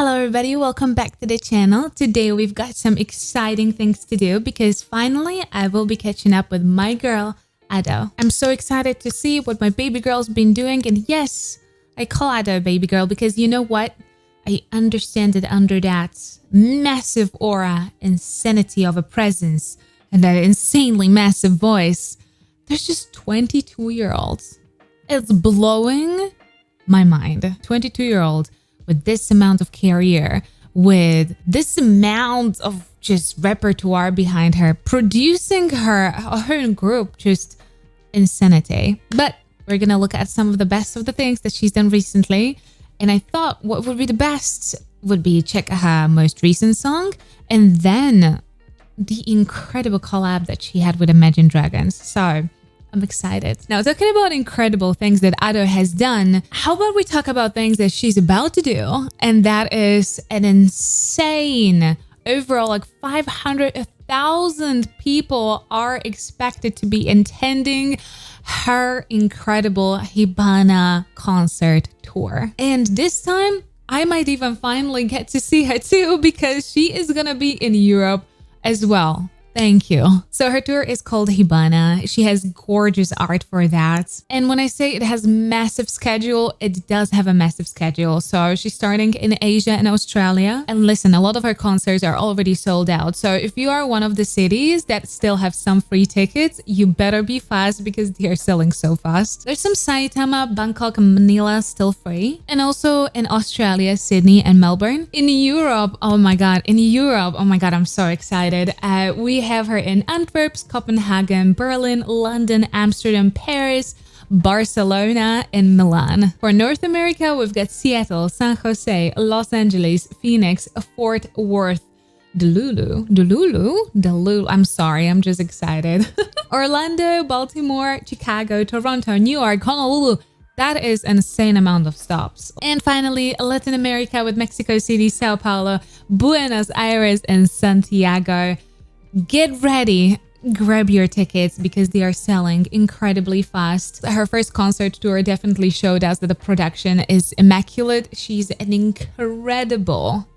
Hello everybody, welcome back to the channel. Today we've got some exciting things to do because finally I will be catching up with my girl, Ado. I'm so excited to see what my baby girl's been doing, and yes, I call Ado a baby girl because you know what? I understand that under that massive aura, insanity of a presence, and that insanely massive voice, there's just 22-year-olds. It's blowing my mind. 22-year-old with this amount of career, with this amount of just repertoire behind her, producing her own group, just insanity. But we're gonna look at some of the best of the things that she's done recently. And I thought what would be the best would be check her most recent song and then the incredible collab that she had with Imagine Dragons. So I'm excited. Now, talking about incredible things that Ado has done, how about we talk about things that she's about to do? And that is an insane overall, like 500,000 people are expected to be attending her incredible Hibana concert tour. And this time, I might even finally get to see her too, because she is gonna be in Europe as well. Thank you. So her tour is called Hibana. She has gorgeous art for that. And when I say it has massive schedule, it does have a massive schedule. So she's starting in Asia and Australia. And listen, a lot of her concerts are already sold out. So if you are one of the cities that still have some free tickets, you better be fast because they are selling so fast. There's some Saitama, Bangkok, and Manila still free. And also in Australia, Sydney and Melbourne. In Europe, oh my God, I'm so excited. We have her in Antwerp, Copenhagen, Berlin, London, Amsterdam, Paris, Barcelona, and Milan. For North America, we've got Seattle, San Jose, Los Angeles, Phoenix, Fort Worth, Delulu. I'm sorry, I'm just excited. Orlando, Baltimore, Chicago, Toronto, New York, Honolulu. That is an insane amount of stops. And finally, Latin America with Mexico City, Sao Paulo, Buenos Aires, and Santiago. Get ready, grab your tickets because they are selling incredibly fast. Her first concert tour definitely showed us that the production is immaculate. She's an incredible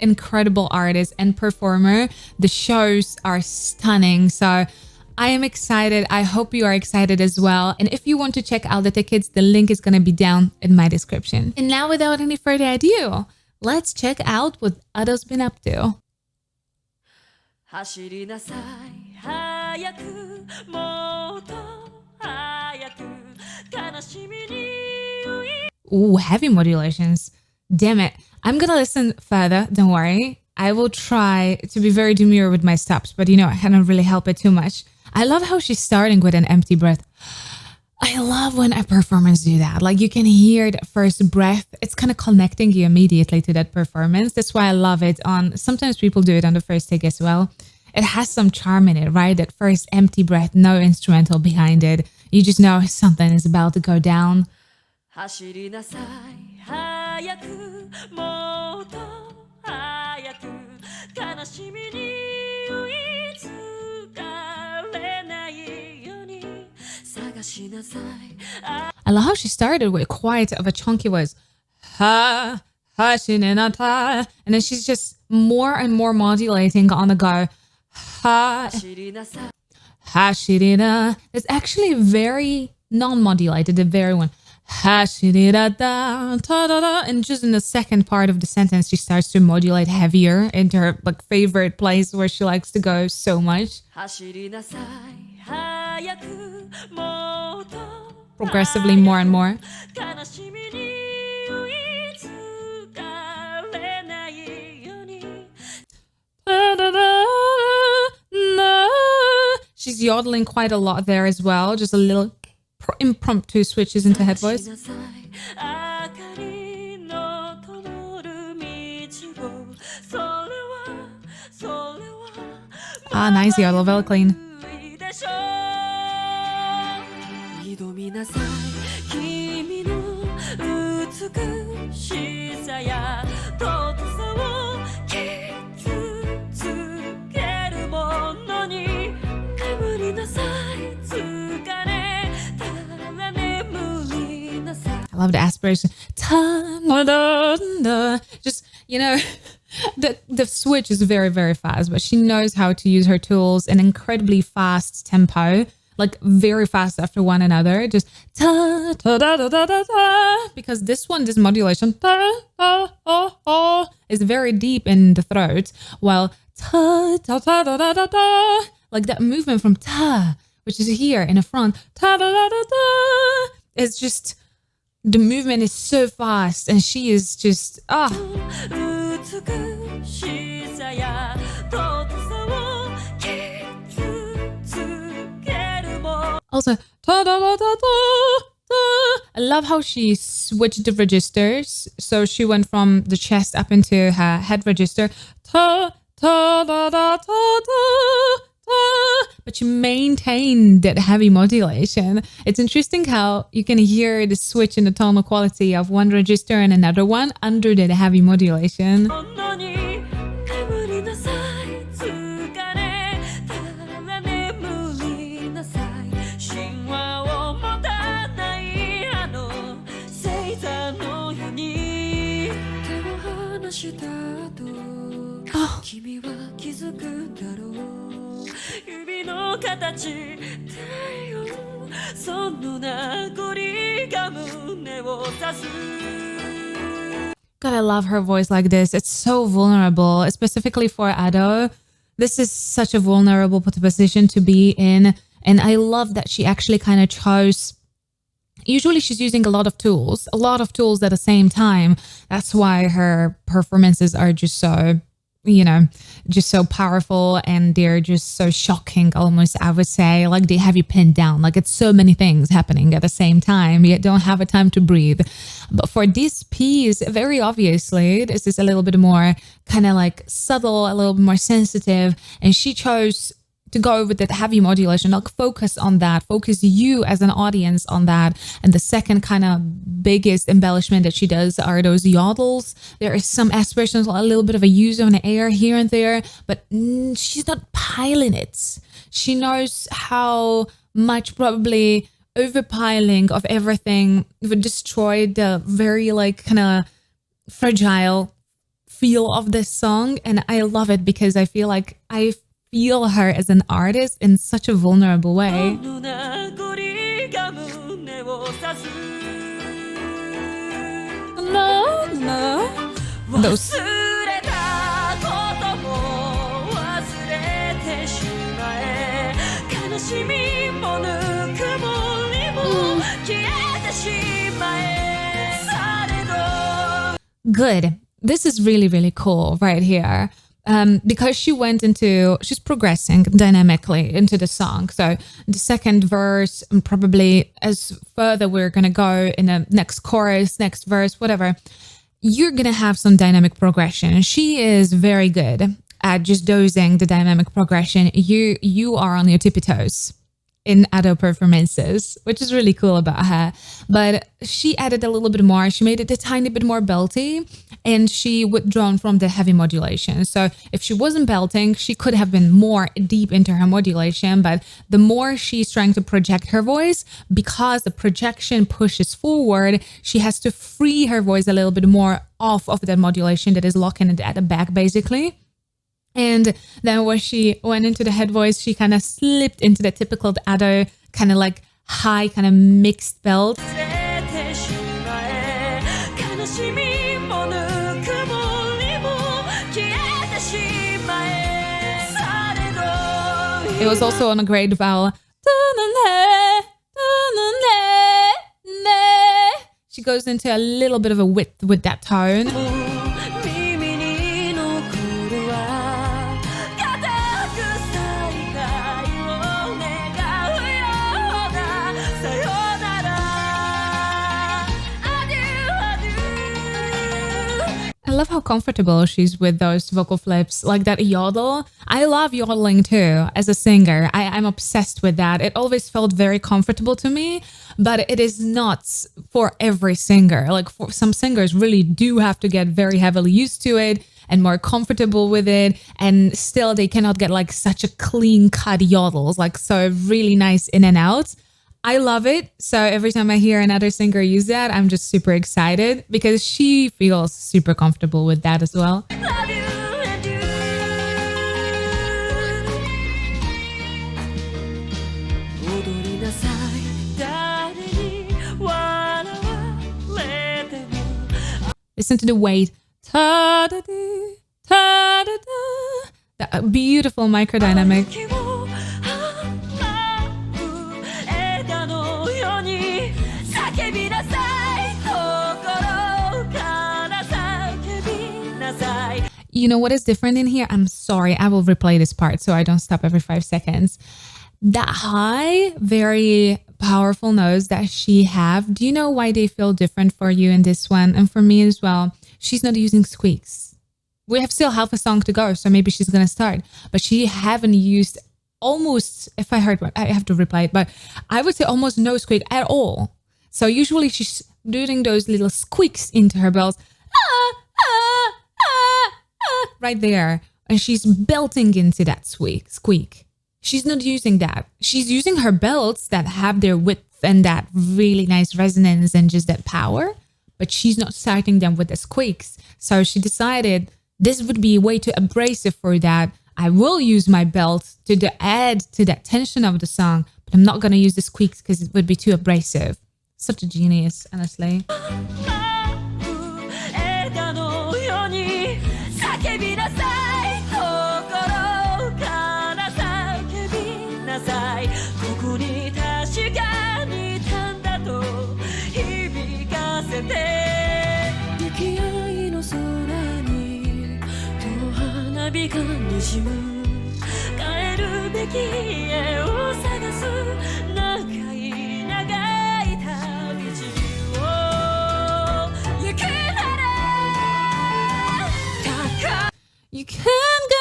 artist and performer. The shows are stunning. So I am excited. I hope you are excited as well. And if you want to check out the tickets, the link is going to be down in my description. And now, without any further ado, let's check out what Ado's been up to. 走りなさい早くもっと早く悲しみに Ooh, heavy modulations. Damn it. I'm gonna listen further, don't worry. I will try to be very demure with my stops, but you know, I cannot really help it too much. I love how she's starting with an empty breath. I love when a performance do that. Like you can hear the first breath. It's kind of connecting you immediately to that performance. That's why I love it on, sometimes people do it on the first take as well. It has some charm in it, right? That first empty breath, no instrumental behind it. You just know something is about to go down. 走りなさい早くもっと早く悲しみに追いつかれないように I love how she started with quite of a chunky voice. And then she's just more and more modulating on the go. It's actually very non-modulated, the very one. And just in the second part of the sentence, she starts to modulate heavier into her like favorite place where she likes to go so much. Progressively more and more. She's yodeling quite a lot there as well. Just a little impromptu switches into head voice. Ah, nice yodel, very clean. I love the aspiration. Just, you know, The switch is very, very fast, but she knows how to use her tools in incredibly fast tempo, like very fast after one another. Just ta ta da da da da da. Because this modulation ta ta ta ta is very deep in the throat, while ta ta ta da da da da, like that movement from ta, which is here in the front, ta da da da da, it's just the movement is so fast, and she is just Also, ta da da da da. I love how she switched the registers. So she went from the chest up into her head register. Ta ta da da ta ta ta. But she maintained that heavy modulation. It's interesting how you can hear the switch in the tonal quality of one register and another one under the heavy modulation. God, I love her voice like this. It's so vulnerable, specifically for Ado. This is such a vulnerable position to be in. And I love that she actually kind of chose. Usually she's using a lot of tools at the same time. That's why her performances are just so, just so powerful, and they're just so shocking almost, I would say. Like they have you pinned down. Like it's so many things happening at the same time. You don't have a time to breathe. But for this piece, very obviously, this is a little bit more kind of like subtle, a little bit more sensitive. And she chose to go with that heavy modulation, like focus on that, focus you as an audience on that. And the second kind of biggest embellishment that she does are those yodels. There is some aspirations, a little bit of a use on the air here and there, but she's not piling it. She knows how much probably overpiling of everything would destroy the very like kind of fragile feel of this song. And I love it because I feel like I feel her as an artist in such a vulnerable way. Those. Good. This is really, really cool right here. Because she's progressing dynamically into the song. So the second verse, and probably as further we're going to go in the next chorus, next verse, whatever, you're going to have some dynamic progression. She is very good at just dosing the dynamic progression. You are on your tippy toes in Ado performances, which is really cool about her. But she added a little bit more. She made it a tiny bit more belty, and she withdrawn from the heavy modulation. So if she wasn't belting, she could have been more deep into her modulation. But the more she's trying to project her voice, because the projection pushes forward, she has to free her voice a little bit more off of that modulation that is locking it at the back, basically. And then when she went into the head voice, she kind of slipped into the typical Ado kind of like high kind of mixed belt. It was also on a great vowel. She goes into a little bit of a width with that tone. I love how comfortable she's with those vocal flips, like that yodel. I love yodeling too as a singer. I'm obsessed with that. It always felt very comfortable to me, but it is not for every singer. Like for some singers really do have to get very heavily used to it and more comfortable with it. And still they cannot get like such a clean cut yodels, like so really nice in and out. I love it. So every time I hear another singer use that, I'm just super excited because she feels super comfortable with that as well. Love you. さい誰に笑われても Listen to the weight. Ta-da-dee, ta-da-da. That beautiful microdynamic. 気を放う枝のように叫びなさい心から叫びなさい You know what is different in here? I'm sorry, I will replay this part so I don't stop every 5 seconds. That high, very powerful notes that she have, do you know why they feel different for you in this one and for me as well? She's not using squeaks. We have still half a song to go, so maybe she's gonna start. But she haven't used almost, if I heard what, I have to replay it, but I would say almost no squeak at all. So usually she's doing those little squeaks into her bells. Ah, ah, ah, ah, right there. And she's belting into that squeak. She's not using that. She's using her belts that have their width and that really nice resonance and just that power, but she's not starting them with the squeaks. So she decided this would be way too abrasive for that. I will use my belt to add to that tension of the song, but I'm not going to use the squeaks because it would be too abrasive. Such a genius, honestly. 枝のように叫びなさい心から叫びなさいここに確かにいたんだと響かせて向き合いの空にと花火がにじむ帰るべき家を探す長い長い旅路を行くなら You can go.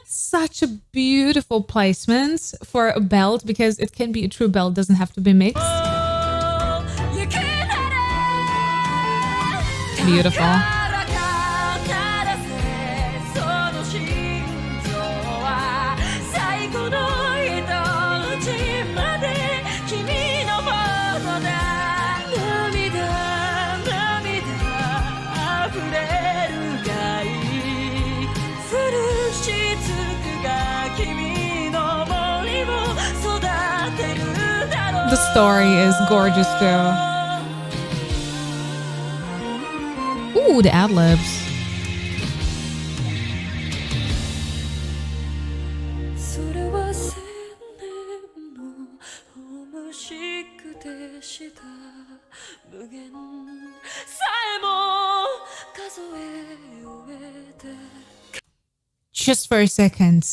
Such a beautiful placement for a belt because it can be a true belt, doesn't have to be mixed. Beautiful. The story is gorgeous too. Ooh, the ad-libs. それは千年のホームシックでした無限さえも数え終えて Just for a second.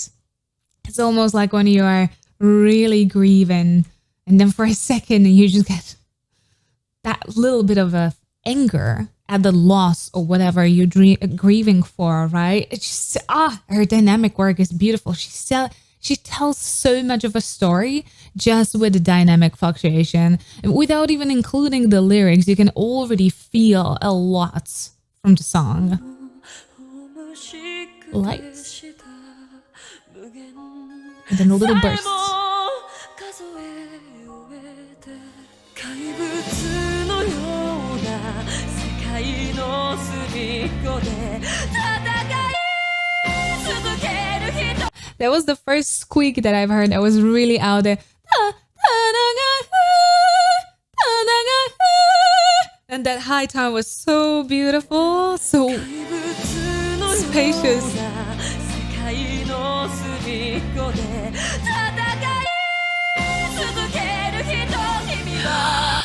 It's almost like when you are really grieving and then for a second you just get that little bit of a anger at the loss or whatever you're grieving for, right? It's just, her dynamic work is beautiful. She tells so much of a story just with the dynamic fluctuation. Without even including the lyrics, you can already feel a lot from the song. Lights. And then a little burst. That was the first squeak that I've heard that was really out there. And that high tone was so beautiful, so spacious.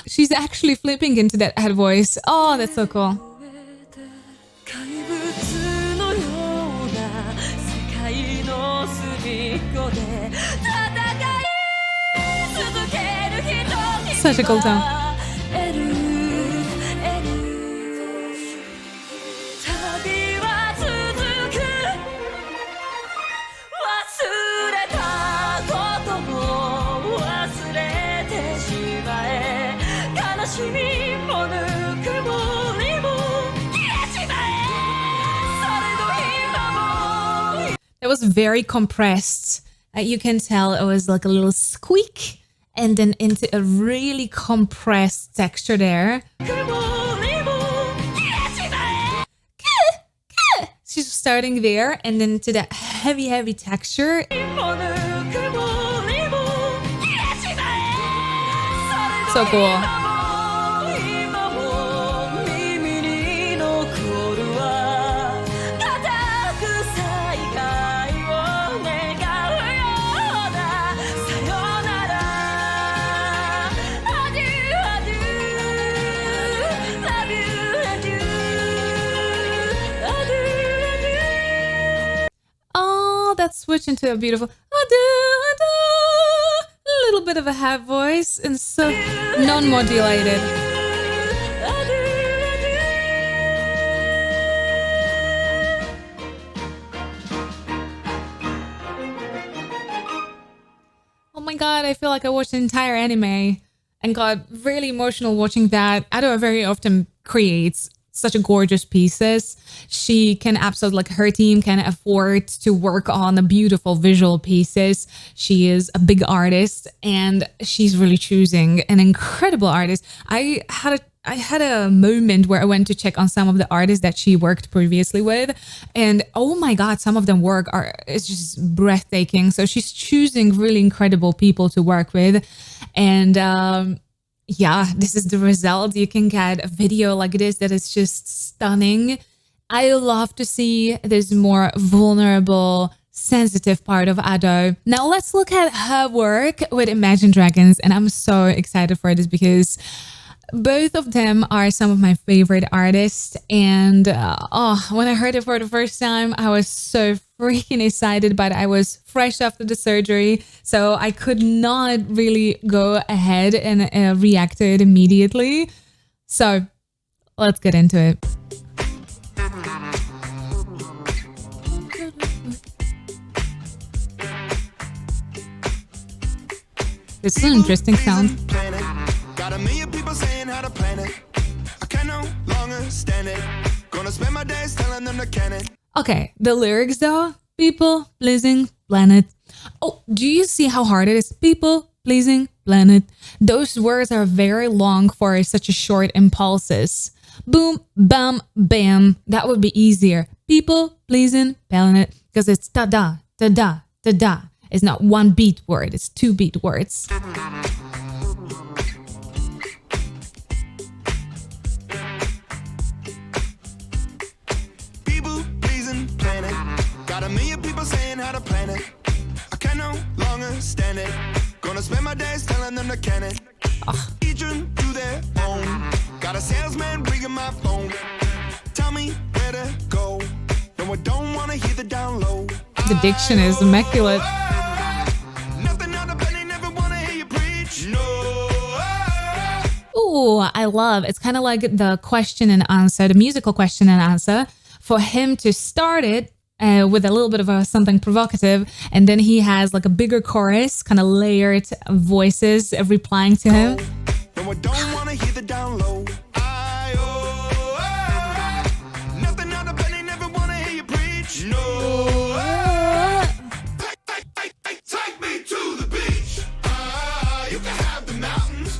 She's actually flipping into that head voice. Oh, that's so cool. Such a cool tone. It was very compressed. You can tell it was like a little squeak and then into a really compressed texture there. She's starting there and then to that heavy texture. So cool. 今も耳に残るわ固く再会を願うようなさよなら Adieu, adieu Love you, adieu Adieu, adieu Oh, that switch into a beautiful adieu. A little bit of a half voice and so non-modulated. Oh my god, I feel like I watched the entire anime and got really emotional watching that. Ado very often creates such a gorgeous pieces. She can absolutely, like her team can afford to work on the beautiful visual pieces. She is a big artist and she's really choosing an incredible artist. I had a moment where I went to check on some of the artists that she worked previously with, and oh my god, some of them work it's just breathtaking. So she's choosing really incredible people to work with, and yeah, this is the result. You can get a video like this that is just stunning. I love to see this more vulnerable, sensitive part of Ado. Now let's look at her work with Imagine Dragons, and I'm so excited for this because both of them are some of my favorite artists, and when I heard it for the first time, I was so freaking excited, but I was fresh after the surgery, so I could not really go ahead and react to it immediately. So let's get into it. This is an interesting sound. Got a million people saying how to plan it. I can no longer stand it. Gonna spend my days telling them to can it. Okay, the lyrics though. People pleasing planet. Oh, do you see how hard it is? People pleasing planet. Those words are very long for such a short impulses. Boom, bam, bam. That would be easier. People pleasing planet. Because it's ta-da, ta-da, ta-da. It's not one beat word, it's two beat words. Got a million people saying how to plan it. I can no longer stand it. Gonna spend my days telling them to can it. Each one do their own. Got a salesman ringing my phone. Tell me where to go. No, I don't wanna hear the down low. The diction is immaculate. Nothing out of penny, never wanna hear you preach. No. Ooh, I love. It's kind of like the question and answer, the musical question and answer. For him to start it with a little bit of something provocative, and then he has like a bigger chorus, kind of layered voices replying to him. No, I don't wanna hear the down low. Nothing out of penny, never wanna hear you preach. No. Take me to the beach. You can have the mountains.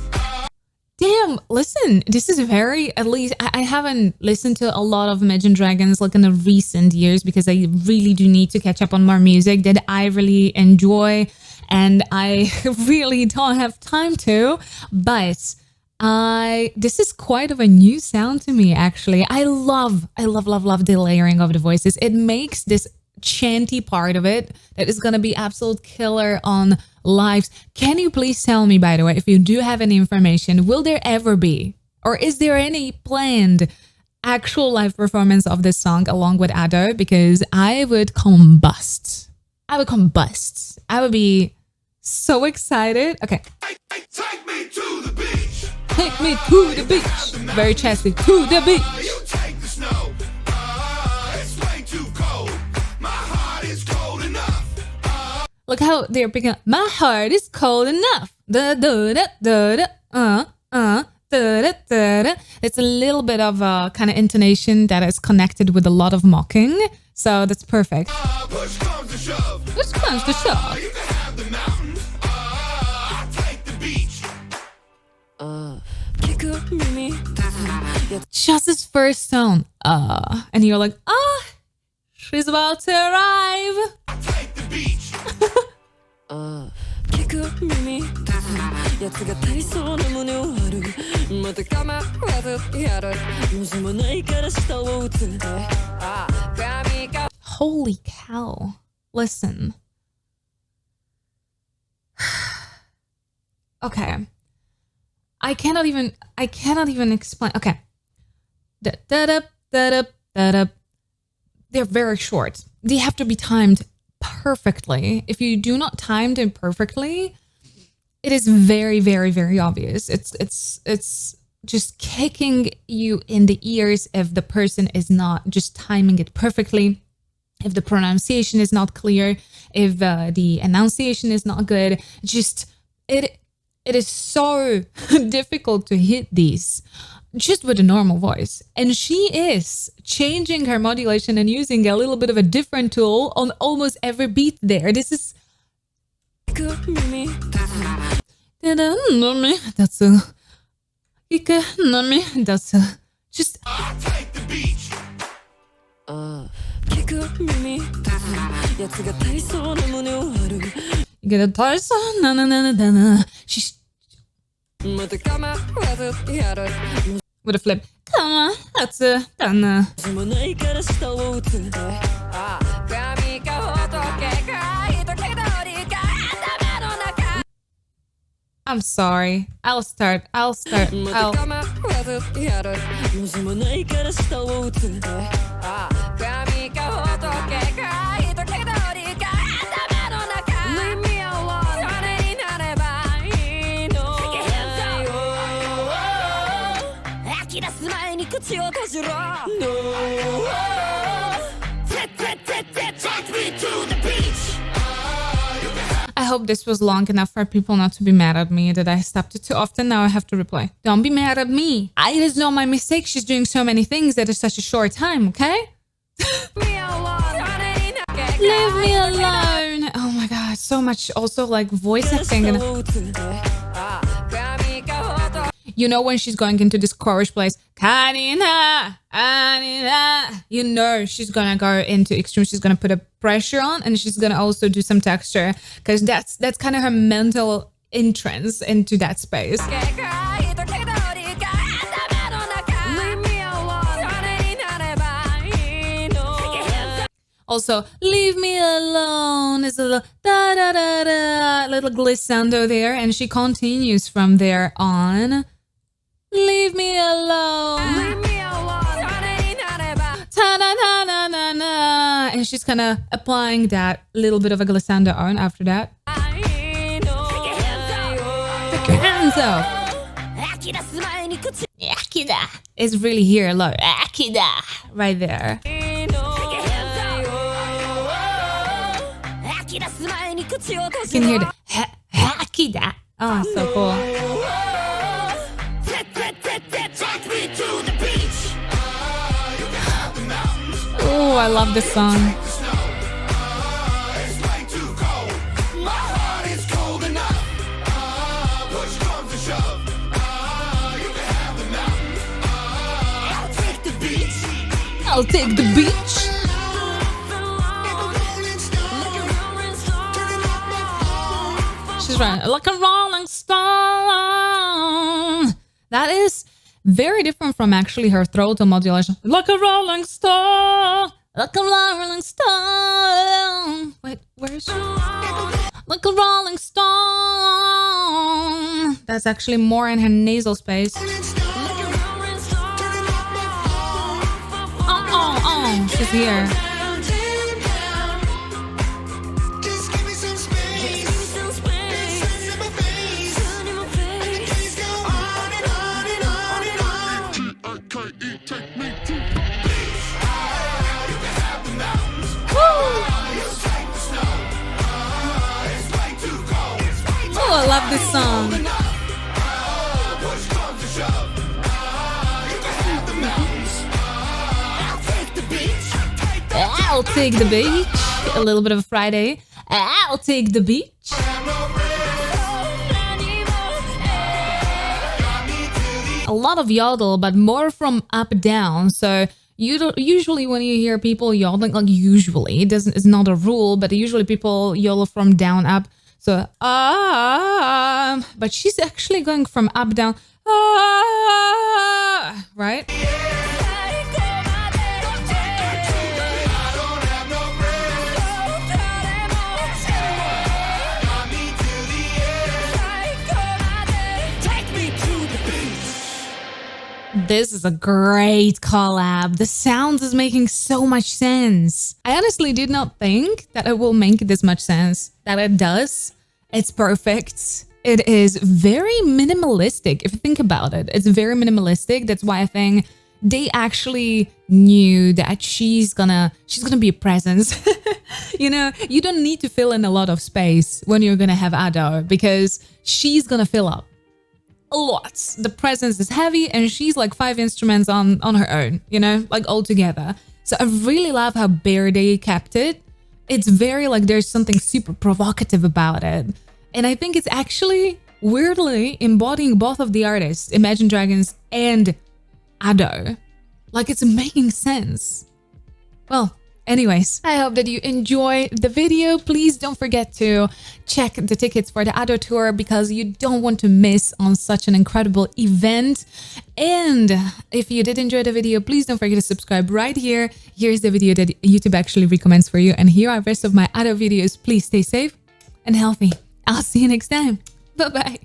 Damn, listen, this is very, at least I haven't listened to a lot of Imagine Dragons like in the recent years because I really do need to catch up on more music that I really enjoy and I really don't have time to, but this is quite of a new sound to me actually. I love the layering of the voices. It makes this chanty part of it that is gonna be absolute killer on lives. Can you please tell me, by the way, if you do have any information, will there ever be, or is there any planned actual live performance of this song along with Ado? Because I would combust. I would be so excited. Okay. Take me to the beach. Take me to the beach. Very chesty. To the beach. You take the snow. It's way too cold. My heart is cold enough. Look how they're picking up. My heart is cold enough. Da da da da da. Da da da da. It's a little bit of a kind of intonation that is connected with a lot of mocking. So that's perfect. Push comes to shove. Push comes to shove. You can have the mountains. I'll take the beach. Just his first tone. And you're like, she's about to arrive. I'll take the beach. やつが大層な胸を張るまた構わずやる文字もないから下を打つHoly cow. Listen. Okay. I cannot even explain. Okay. They're very short. They have to be timed perfectly. If you do not time them perfectly, it is very, very, very obvious. It's just kicking you in the ears if the person is not just timing it perfectly, if the pronunciation is not clear, if the enunciation is not good. Just it is so difficult to hit these just with a normal voice. And she is changing her modulation and using a little bit of a different tool on almost every beat there. This is... That's just... I'll take the beach. You get a Tyson, na na na na na. She's with a flip. Come on, that's a dana. I'm sorry. I'll start. I hope this was long enough for people not to be mad at me that I stopped it too often. Now I have to reply. Don't be mad at me. It is not my mistake. She's doing so many things that is such a short time, okay? Leave me alone. Oh my god, so much also like voice acting. You know when she's going into this chorus place, Katriinka, Katriinka, you know she's gonna go into extreme. She's gonna put a pressure on, and she's gonna also do some texture because that's kind of her mental entrance into that space. Also, leave me alone is a little da da da da, little glissando there, and she continues from there on. Leave me alone. Leave me alone. Ta na na na na na, and she's kind of applying that little bit of a glissando on after that. Take your hands up. Akida is really here, look. Akida, right there. You can hear the Akida. Oh, so cool. Oh, I love this song. I'll take the beach. She's right, like a rolling stone. That is very different from actually her throat modulation. Like a rolling stone, like a rolling stone. Wait, where's she? Like a rolling stone. That's actually more in her nasal space. Oh, she's here. Oh, I love this song. I'll take the beach. A little bit of a Friday. I'll take the beach. A lot of yodel, but more from up down. So usually when you hear people yodeling, like usually, it's not a rule, but usually people yodel from down up. So, but she's actually going from up, down, right? This is a great collab. The sound is making so much sense. I honestly did not think that it will make this much sense. That it does. It's perfect. It is very minimalistic. If you think about it, it's very minimalistic. That's why I think they actually knew that she's gonna be a presence. You know, you don't need to fill in a lot of space when you're gonna have Ado, because she's gonna fill up a lot. The presence is heavy and she's like 5 instruments on her own, you know, like all together. So I really love how bare they kept it. It's very like there's something super provocative about it. And I think it's actually weirdly embodying both of the artists, Imagine Dragons and Ado. Like it's making sense. Well, anyways, I hope that you enjoy the video. Please don't forget to check the tickets for the Ado tour because you don't want to miss on such an incredible event. And if you did enjoy the video, please don't forget to subscribe right here. Here's the video that YouTube actually recommends for you. And here are the rest of my Ado videos. Please stay safe and healthy. I'll see you next time. Bye-bye.